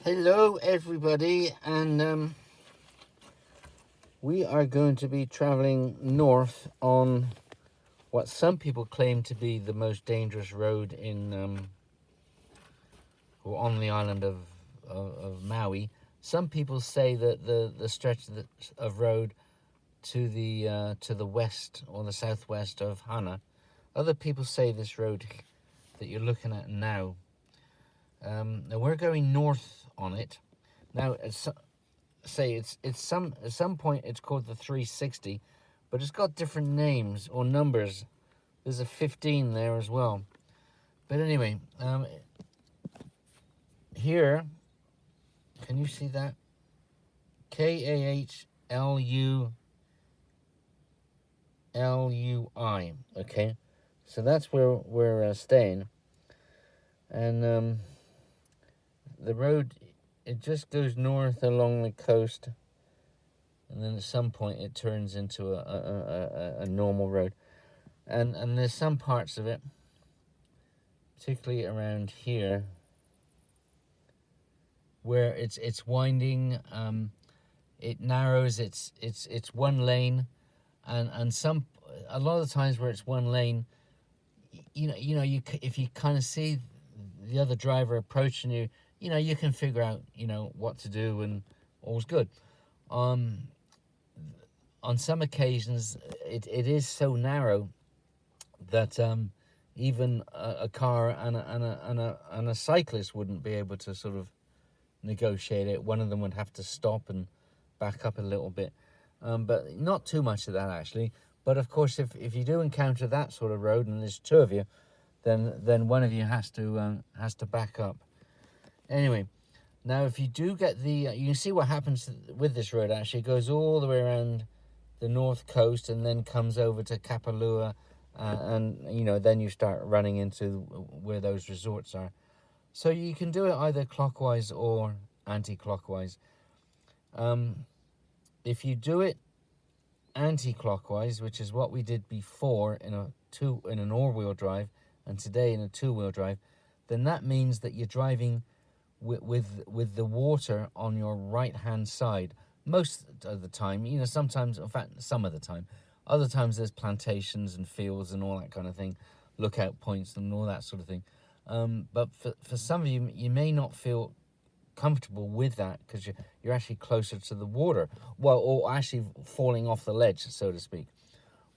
Hello, everybody, and we are going to be traveling north on what some people claim to be the most dangerous road or on the island of Maui. Some people say that the stretch of road to the west or the southwest of Hana. Other people say this road that you're looking at now. And we're going north on it. Now, at some point it's called the 360, but it's got different names or numbers. There's a 15 there as well. But anyway, here, can you see that? Kahlului. Okay, so that's where we're staying, and the road, it just goes north along the coast, and then at some point it turns into a normal road, and there's some parts of it, particularly around here, where it's winding. It narrows. It's one lane, and a lot of the times where it's one lane, if you kind of see the other driver approaching you, you can figure out, what to do, and all's good. On some occasions, it is so narrow that even a car and a cyclist wouldn't be able to sort of negotiate it. One of them would have to stop and back up a little bit, but not too much of that actually. But of course, if you do encounter that sort of road and there's two of you, then one of you has to back up. Anyway, now if you do get you can see what happens with this road. Actually, it goes all the way around the north coast and then comes over to Kapalua, and then you start running into where those resorts are. So you can do it either clockwise or anti-clockwise. If you do it anti-clockwise, which is what we did before in an all-wheel drive, and today in a two-wheel drive, then that means that you're driving with the water on your right-hand side most of the time. Sometimes, in fact, some of the time. Other times there's plantations and fields and all that kind of thing, lookout points and all that sort of thing. But for some of you, you may not feel comfortable with that because you're actually closer to the water, or actually falling off the ledge, so to speak.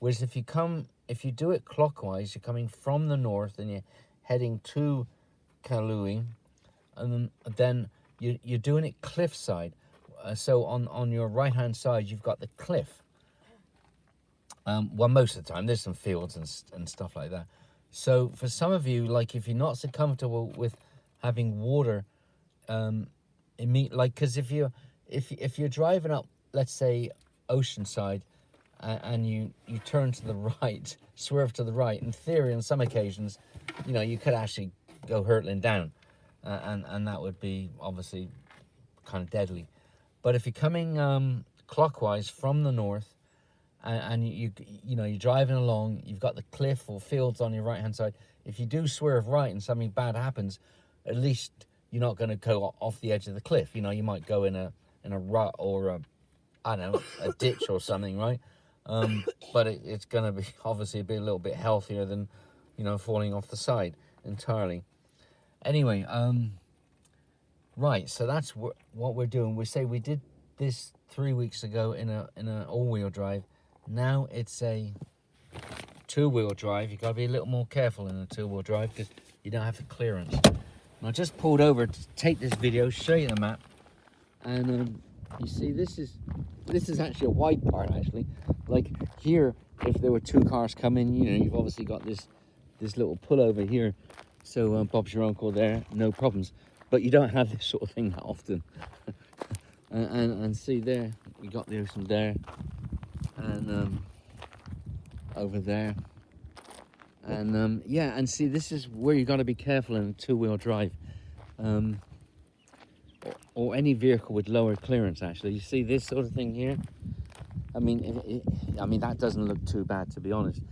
Whereas if you do it clockwise, you're coming from the north and you're heading to Kahlului, and then you're doing it cliffside. So on your right-hand side, you've got the cliff. Most of the time, there's some fields and stuff like that. So for some of you, like if you're not so comfortable with having water, because if you're driving up, let's say Oceanside, and you turn to the right, swerve to the right, in theory, on some occasions, you could actually go hurtling down, and that would be obviously kind of deadly. But if you're coming clockwise from the north, and you're driving along, you've got the cliff or fields on your right hand side. If you do swerve right and something bad happens, at least you're not going to go off the edge of the cliff. You might go in a rut or a ditch or something, right? But it's going to be obviously be a little bit healthier than falling off the side entirely. Anyway, right, so that's what we're doing. We did this 3 weeks ago in a all-wheel drive. Now it's a two-wheel drive. You've got to be a little more careful in a two-wheel drive because you don't have the clearance. And I just pulled over to take this video, show you the map, and you see this is actually a wide part actually. Like here, if there were two cars coming, you've obviously got this little pullover here. So Bob's your uncle there, no problems. But you don't have this sort of thing that often. and see there, we got the ocean there, and over there, and and see, this is where you got to be careful in a two-wheel drive, or any vehicle with lower clearance. Actually, you see this sort of thing here. I mean, that doesn't look too bad, to be honest,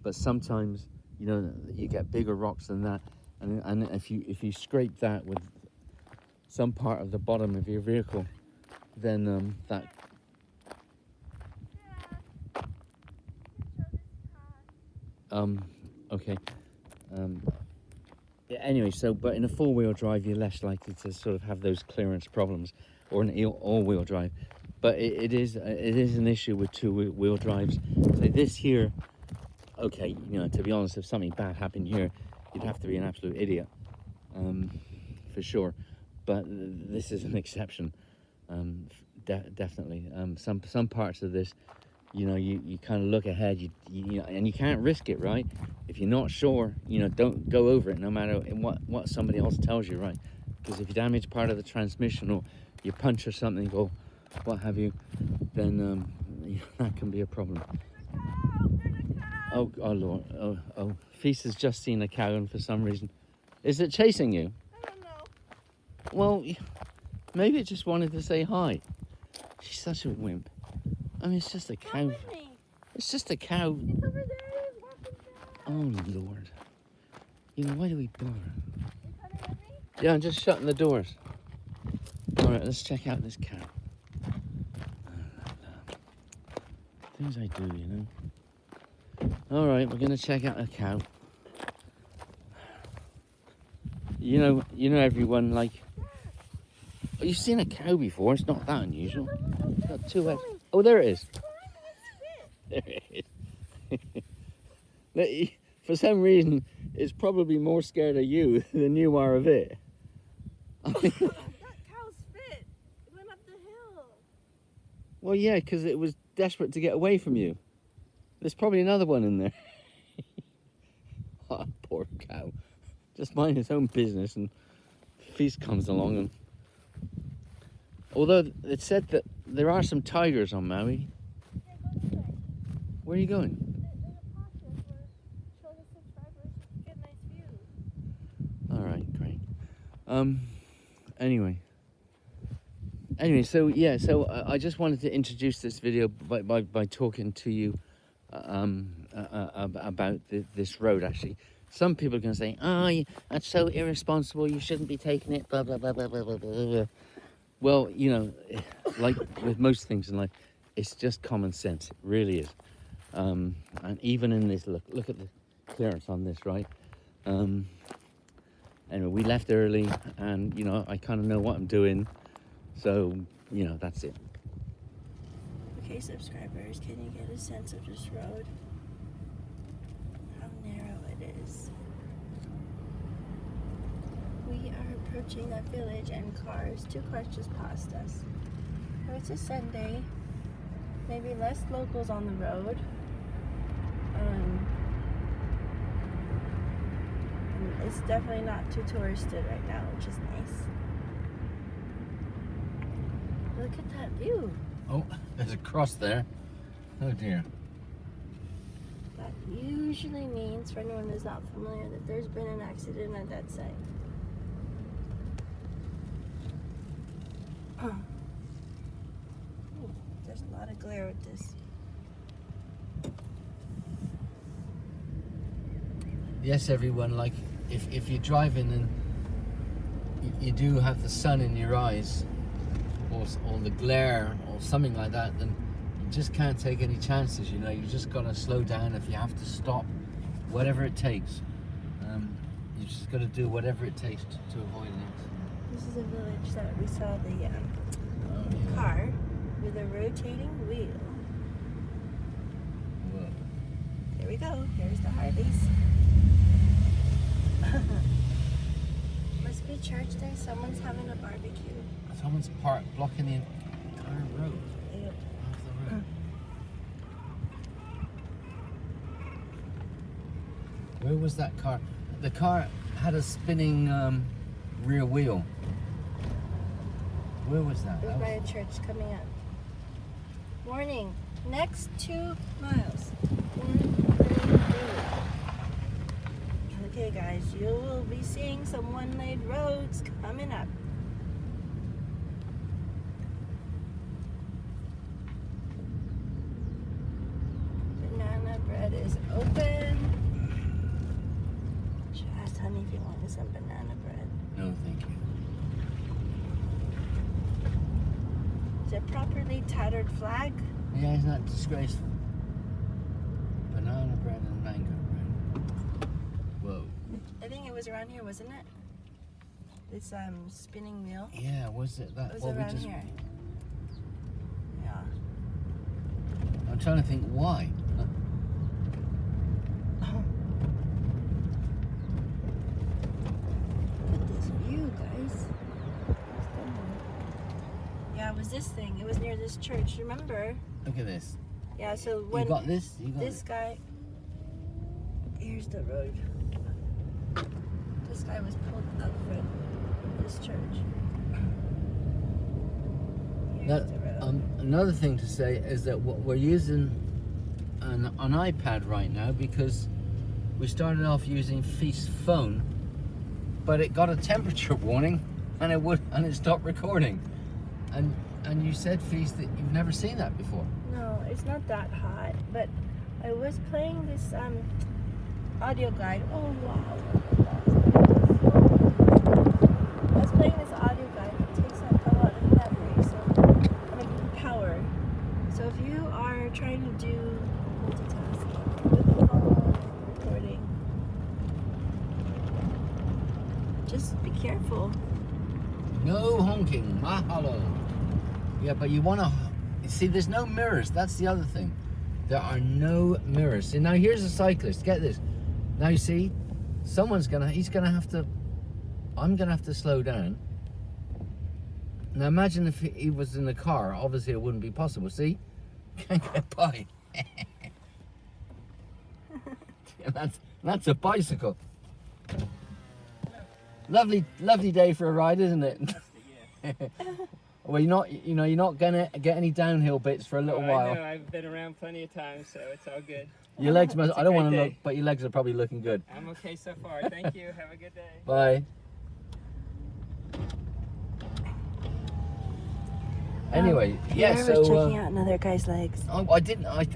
but sometimes you get bigger rocks than that, and if you scrape that with some part of the bottom of your vehicle, then that. Okay. Yeah, anyway, so but in a four-wheel drive, you're less likely to sort of have those clearance problems, or an all-wheel drive. But it is an issue with two-wheel drives. So this here, okay, you know, to be honest, if something bad happened here, you'd have to be an absolute idiot, for sure. But this is an exception, definitely. Some parts of this, you know, you kind of look ahead, you know, and you can't risk it, right? If you're not sure, you know, don't go over it, no matter what somebody else tells you, right? Because if you damage part of the transmission, or you punch or something, or what have you, then you know, that can be a problem. Oh Lord, oh, Feast has just seen a cow, and for some reason, is it chasing you? I don't know. Well, maybe it just wanted to say hi. She's such a wimp. I mean, it's just a cow. Come with me. It's just a cow. It's over there. It's walking down. Oh Lord. You know, why do we bother? You coming with me? Yeah, I'm just shutting the doors. All right, let's check out this cow. Things I do, you know. All right, we're gonna check out a cow. You know, everyone, like, oh, you've seen a cow before. It's not that unusual. It's got two heads. Oh, there it is. There it is. For some reason, it's probably more scared of you than you are of it. That cow's fit. It went up the hill. Well, yeah, because it was desperate to get away from you. There's probably another one in there. Oh, poor cow. Just mind his own business, and Feast comes along. And although it said that there are some tigers on Maui. Yeah, go this way. Where are you going? There's a pocket where show the subscribers you can get a nice view. All right, great. Anyway, so yeah, so I just wanted to introduce this video by talking to you about this road. Actually, some people are going to say, "Oh, that's so irresponsible. You shouldn't be taking it." Blah blah blah blah blah blah blah. Well, you know, like with most things in life, it's just common sense. It really is. And even in this, look at the clearance on this, right? Anyway, we left early, and you know, I kind of know what I'm doing, so you know, that's it. Okay, subscribers, can you get a sense of this road? How narrow it is. We are approaching a village, and two cars just passed us. So it's a Sunday, maybe less locals on the road. And it's definitely not too touristed right now, which is nice. Look at that view. Oh, there's a cross there. Oh dear. That usually means, for anyone who's not familiar, that there's been an accident at that site. Ooh, there's a lot of glare with this. Yes, everyone, like if you're driving and you do have the sun in your eyes, or the glare or something like that, then you just can't take any chances, you know. You just got to slow down. If you have to stop, whatever it takes, you just got to do whatever it takes to avoid it. This is a village that we saw the car with a rotating wheel. Whoa. There we go. Here's the Harleys. Must be church day. Someone's having a barbecue. Someone's blocking the entire road. Yep. Off the road. Where was that car? The car had a spinning rear wheel. Where was that? It was by a church coming up. Warning. Next 2 miles. 133. Okay, guys, you will be seeing some one-lane roads coming up. Banana bread is open. Just ask honey if you want some banana bread. No, thank you. a properly tattered flag. Yeah, isn't that disgraceful? Banana bread and mango bread. Whoa. I think it was around here, wasn't it? This spinning wheel. Yeah, was it that? It was what around here. Yeah. I'm trying to think why. Look at this view, guys. Yeah, it was this thing. It was near this church. Remember? Look at this. Yeah. So when You got this? You got this guy, here's the road. This guy was pulled up from this church. Here's the road. Another thing to say is that we're using an iPad right now because we started off using Feast's phone, but it got a temperature warning and it stopped recording. And you said, Feast, that you've never seen that before. No, it's not that hot, but I was playing this audio guide. Oh wow. I was playing this audio guide. It takes up a lot of memory, so power. So if you are trying to do multitasking with the phone recording, just be careful. No honking, mahalo. Yeah, but you want to see. There's no mirrors. That's the other thing. There are no mirrors. See, now here's a cyclist. Get this. Now you see, he's gonna have to. I'm gonna have to slow down. Now imagine if he was in the car. Obviously, it wouldn't be possible. See, can't get by. That's a bicycle. Lovely day for a ride, isn't it? Well, you're not gonna get any downhill bits for a little while. I know, I've been around plenty of times, so it's all good. Your legs must. It's a I don't great want to day. look, but your legs are probably looking good. I'm okay so far. Thank you. Have a good day. Bye. Anyway, yeah. I was So checking out another guy's legs. I didn't. I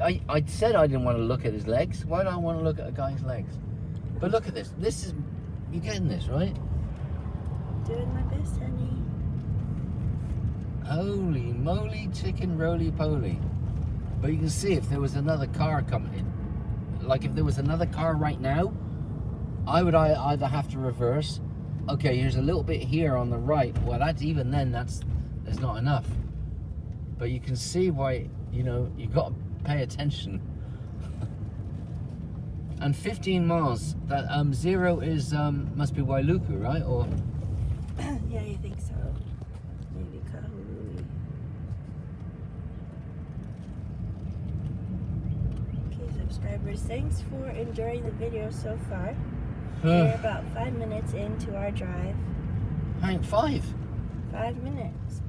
said I didn't want to look at his legs. Why do I want to look at a guy's legs? But look at this. This is. You're getting this, right? Doing my best, honey. Holy moly, chicken roly poly. But you can see if there was another car coming in, like if there was another car right now, I would either have to reverse. Okay, here's a little bit here on the right. Well, there's not enough. But you can see why, you've got to pay attention. And 15 miles, that 0 is, must be Wailuku, right? Or Yeah, you think so? Maybe Kahului. Okay, subscribers, thanks for enjoying the video so far. We're about 5 minutes into our drive. hang 5. 5 minutes.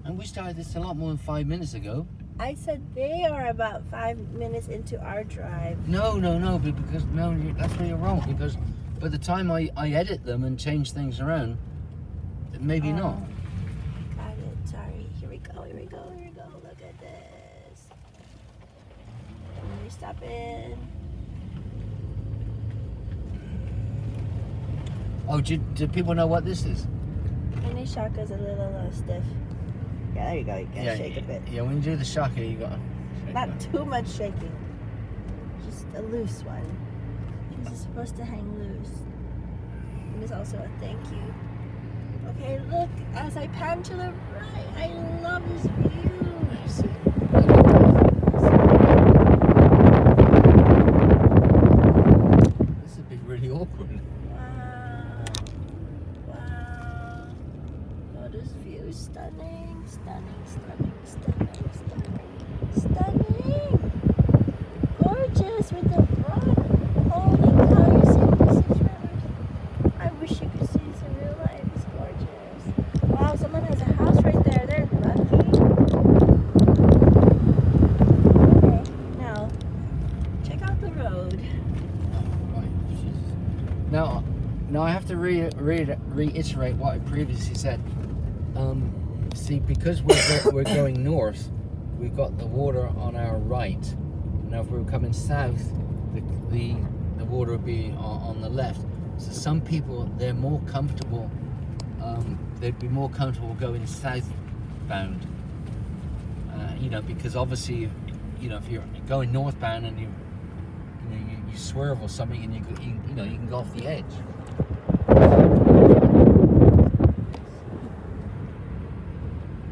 And we started this a lot more than 5 minutes ago. I said they are about 5 minutes into our drive. No, because that's where you're wrong. Because by the time I edit them and change things around, maybe not. Got it. Sorry. Here we go. Look at this. Let me stop in. Oh, do people know what this is? Mini Shaka's a little stiff. Yeah, there you go. You can shake a bit. Yeah, when you do the shaka, you got. Not too much shaking. Just a loose one. This is supposed to hang loose. And there's also a thank you. Okay, look, as I pan to the right, I love this view. This would be really awkward. Wow. Oh, this view is stunning. Gorgeous with the rock. Holy cow, you're seeing this in photos. I wish you could see this in real life. It's gorgeous. Wow, someone has a house right there. They're lucky. Okay, now check out the road. Right, Jesus. Now I have to reiterate what I previously said. See, because we're going north, we've got the water on our right. Now, if we were coming south, the water would be on the left. So some people, they're more comfortable. They'd be more comfortable going southbound. because obviously, if you're going northbound and you swerve or something and you can go off the edge.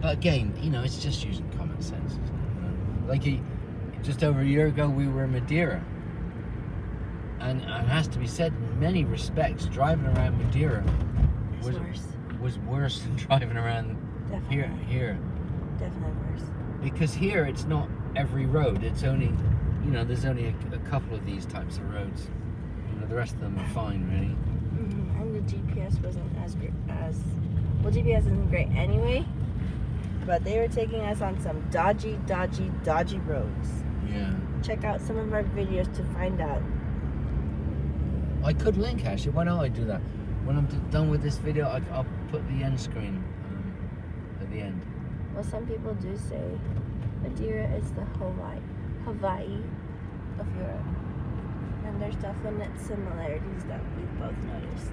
But again, it's just using common sense, isn't it? Like just over a year ago, we were in Madeira, and it has to be said, in many respects, driving around Madeira was worse than driving around here. Definitely worse. Because here, it's not every road. It's only, there's only a couple of these types of roads. The rest of them are fine, really. Mm-hmm. And the GPS wasn't as great well, GPS isn't great anyway, but they were taking us on some dodgy roads. Yeah. Check out some of our videos to find out. I could link, actually. Why don't I do that? When I'm done with this video, I'll put the end screen at the end. Well, some people do say Madeira is the Hawai'i of Europe. And there's definite similarities that we've both noticed.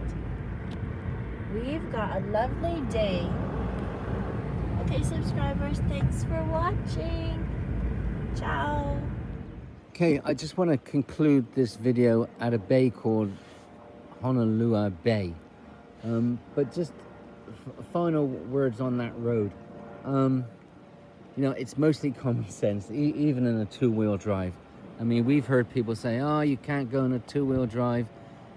We've got a lovely day. Okay, subscribers, thanks for watching. Ciao. Okay, I just want to conclude this video at a bay called Honolulu Bay. But just final words on that road. It's mostly common sense, even in a two-wheel drive. I mean, we've heard people say, oh, you can't go in a two-wheel drive.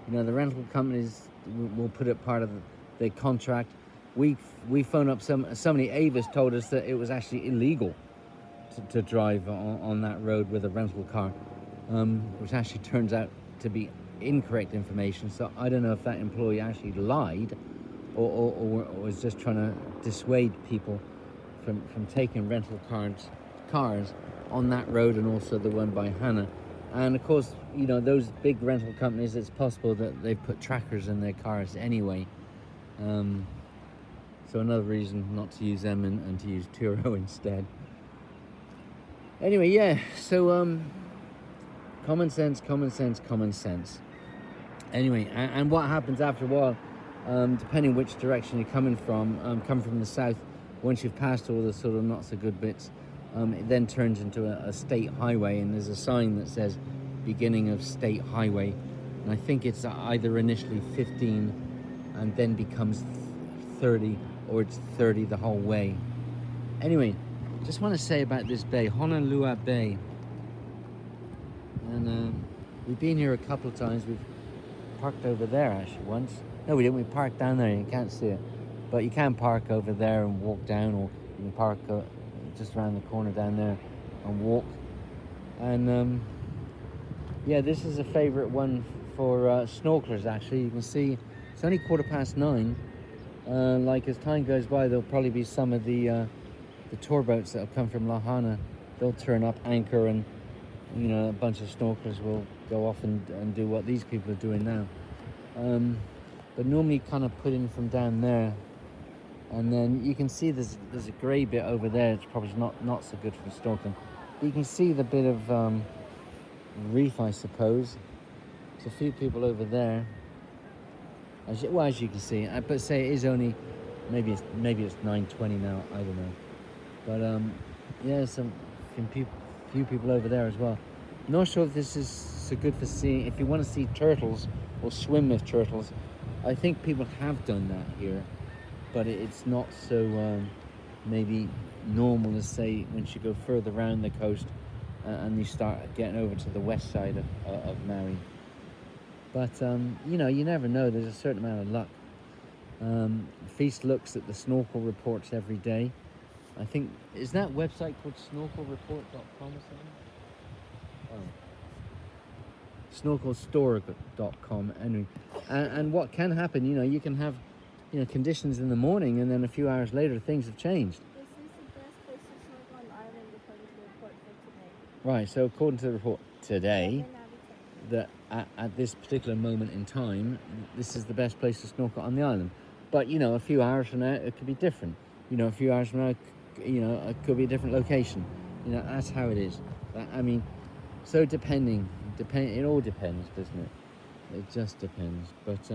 The rental companies will put it part of the contract. We phoned up somebody, Avis told us that it was actually illegal to drive on that road with a rental car, which actually turns out to be incorrect information. So I don't know if that employee actually lied or was just trying to dissuade people from taking rental cars on that road, and also the one by Hana. And of course, those big rental companies, it's possible that they've put trackers in their cars anyway. So another reason not to use them and to use Turo instead. Anyway, yeah, so common sense. Anyway, and what happens after a while, depending which direction you're coming from the south, once you've passed all the sort of not so good bits, it then turns into a state highway, and there's a sign that says beginning of state highway, and I think it's either initially 15 and then becomes 30, or it's 30 the whole way. Anyway, just want to say about this bay, Honolulu Bay, and we've been here a couple of times. We've parked over there actually once. No, we didn't. We parked down there. You can't see it, but you can park over there and walk down, or you can park just around the corner down there and walk. And yeah, this is a favorite one for snorkelers. Actually, you can see it's only 9:15. Like as time goes by, there'll probably be some of the tour boats that'll come from Hana. They'll turn up, anchor, and a bunch of snorkelers will go off and do what these people are doing now. But normally kind of put in from down there, and then you can see there's a grey bit over there. It's probably not so good for snorkeling. But you can see the bit of reef, I suppose. There's a few people over there. As you can see, but say it is only maybe it's 9:20 now. I don't know, but yeah, few people over there as well. Not sure if this is so good for seeing. If you want to see turtles or swim with turtles, I think people have done that here, but it's not so maybe normal as say once you go further around the coast and you start getting over to the west side of Maui. But you never know. There's a certain amount of luck. Feast looks at the snorkel reports every day. I think, is that website called snorkelreport.com or something? Oh. Snorkelstore.com. Anyway, and what can happen, you can have, conditions in the morning, and then a few hours later things have changed. This is the best place to snorkel on the island according to the report for today. Right. So according to the report today, that at this particular moment in time, this is the best place to snorkel on the island. But a few hours from now it could be different. A few hours from now, it could be a different location. That's how it is. I mean, so it all depends, doesn't it? It just depends. But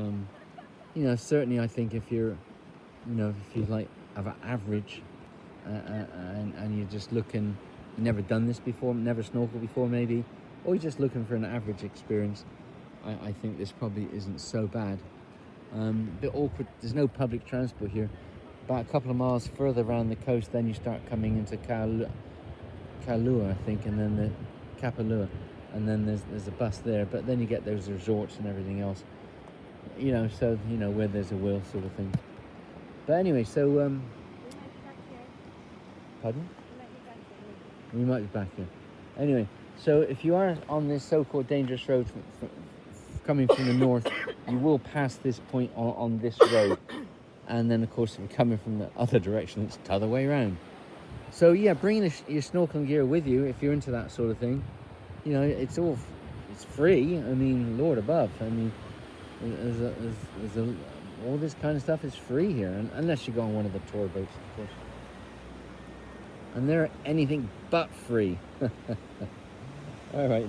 certainly I think if you're, if you like have an average and you're just looking, you've never done this before, never snorkeled before maybe, or you're just looking for an average experience, I think this probably isn't so bad. A bit awkward, there's no public transport here. About a couple of miles further around the coast, then you start coming into Kailua, I think, and then the Kapalua, and then there's a bus there, but then you get those resorts and everything else, you know, so, you know, where there's a will sort of thing. But anyway, so, We might be back here. pardon? We might be back here. We might be back here. Anyway, so if you are on this so-called dangerous road coming from the north, you will pass this point on this road. And then, of course, if you're coming from the other direction, it's the other way around. So, yeah, bringing your snorkeling gear with you, if you're into that sort of thing, you know, it's free. I mean, Lord above. I mean, all this kind of stuff is free here, unless you go on one of the tour boats, of course. And they're anything but free. All right.